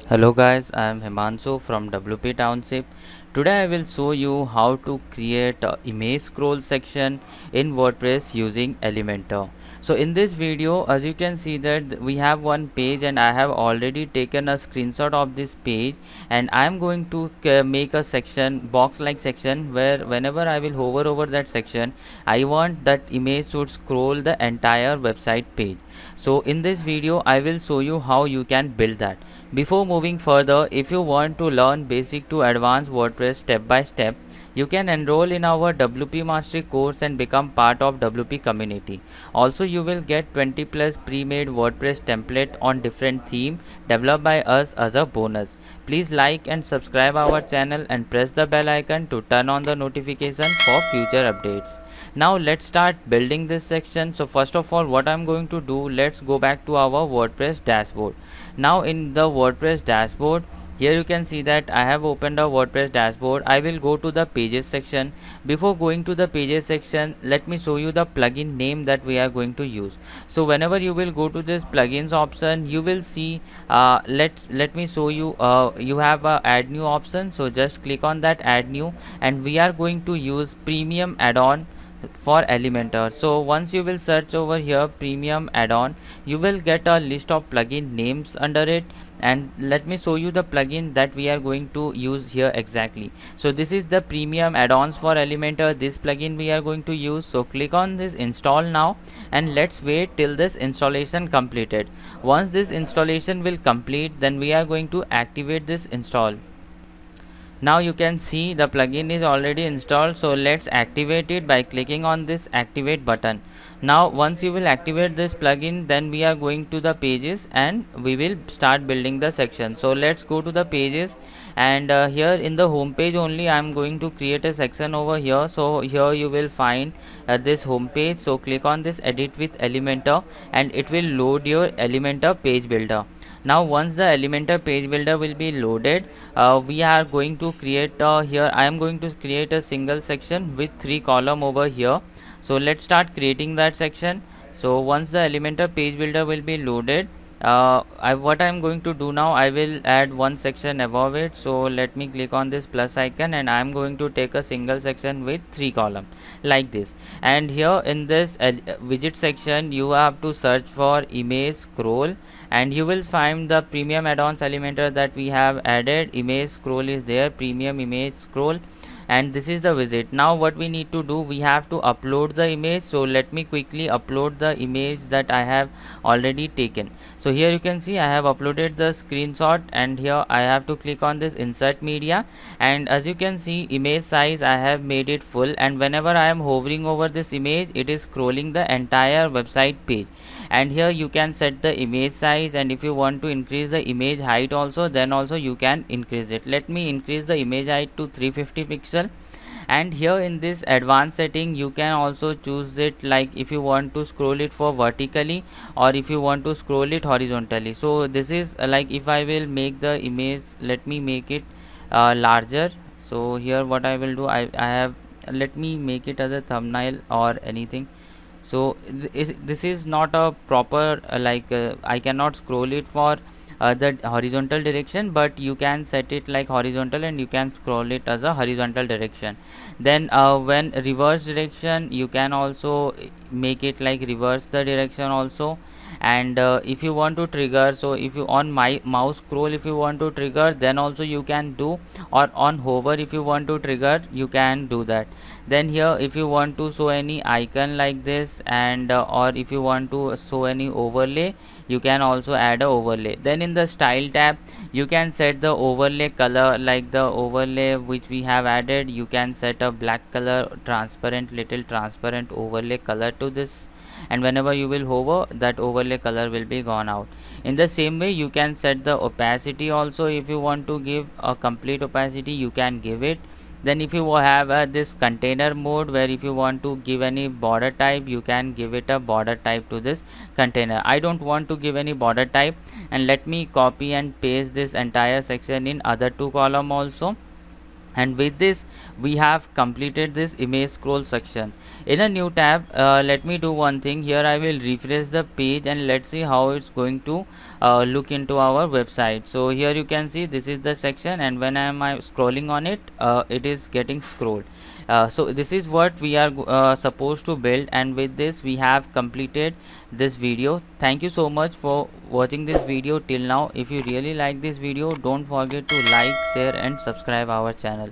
Hello guys, I am Himanshu from WP Township. Today I will show you how to create a image scroll section in WordPress using Elementor. So in this video, as you can see that we have one page and I have already taken a screenshot of this page, and I am going to make a section, box like section, where whenever I will hover over that section, I want that image should scroll the entire website page. So in this video I will show you how you can build that. Before moving further, if you want to learn basic to advanced WordPress step by step, you can enroll in our WP Mastery course and become part of WP community. Also, you will get 20 plus pre-made WordPress template on different theme developed by us as a bonus. Please like and subscribe our channel and press the bell icon to turn on the notification for future updates. Now let's start building this section. So first of all, what I'm going to do, let's go back to our WordPress dashboard. Now in the WordPress dashboard, here you can see that I have opened a WordPress dashboard. I will go to the pages section. Before going to the pages section, let me show you the plugin name that we are going to use. So whenever you will go to this plugins option, you will see let me show you, you have a add new option. So just click on that add new, and we are going to use premium add-on for Elementor. So once you will search over here premium add-on, you will get a list of plugin names under it, and let me show you the plugin that we are going to use here exactly. So this is the premium add-ons for Elementor. This plugin we are going to use. So click on this install now, and let's wait till this installation completed. Once this installation will complete, then we are going to activate this install. Now you can see the plugin is already installed, so let's activate it by clicking on this activate button. Now once you will activate this plugin, then we are going to the pages and we will start building the section. So let's go to the pages, and here in the home page only I am going to create a section over here. So here you will find this home page. So click on this edit with Elementor, and it will load your Elementor page builder. Now once the Elementor page builder will be loaded, we are going to create here I am going to create a single section with 3 column over here. So let's start creating that section. So once the Elementor page builder will be loaded, what I am going to do now, I will add one section above it. So let me click on this plus icon, and I am going to take a single section with 3 column like this. And here in this widget section, you have to search for image scroll, and you will find the premium add-ons Elementor that we have added. Image scroll is there, premium image scroll, and this is the widget. Now what we need to do, we have to upload the image. So let me quickly upload the image that I have already taken. So here you can see I have uploaded the screenshot, and here I have to click on this insert media, and as you can see image size I have made it full, and whenever I am hovering over this image, it is scrolling the entire website page. And here you can set the image size, and if you want to increase the image height also, then also you can increase it. Let me increase the image height to 350 pixel. And here in this advanced setting, you can also choose it, like if you want to scroll it for vertically or if you want to scroll it horizontally. So this is like if I will make the image, let me make it larger. So here what I will do, I have, let me make it as a thumbnail or anything. So this is not a proper I cannot scroll it for the horizontal direction, but you can set it like horizontal and you can scroll it as a horizontal direction. Then when reverse direction, you can also make it like reverse the direction also. And if you want to trigger, so if you on my mouse scroll, if you want to trigger, then also you can do, or on hover if you want to trigger, you can do that. Then here if you want to show any icon like this, and or if you want to show any overlay, you can also add a overlay. Then in the style tab, you can set the overlay color, like the overlay which we have added, you can set a black color, transparent, little transparent overlay color to this, and whenever you will hover, that overlay color will be gone out. In the same way, you can set the opacity also. If you want to give a complete opacity, you can give it. Then if you have this container mode, where if you want to give any border type, you can give it a border type to this container. I don't want to give any border type, and let me copy and paste this entire section in other 2 column also. And with this we have completed this image scroll section. In a new tab, let me do one thing here. I will refresh the page and let's see how it's going to look into our website. So here you can see this is the section, and when I am scrolling on it, it is getting scrolled. So this is what we are supposed to build, and with this we have completed this video. Thank you so much for watching this video till now. If you really like this video, don't forget to like, share and subscribe our channel.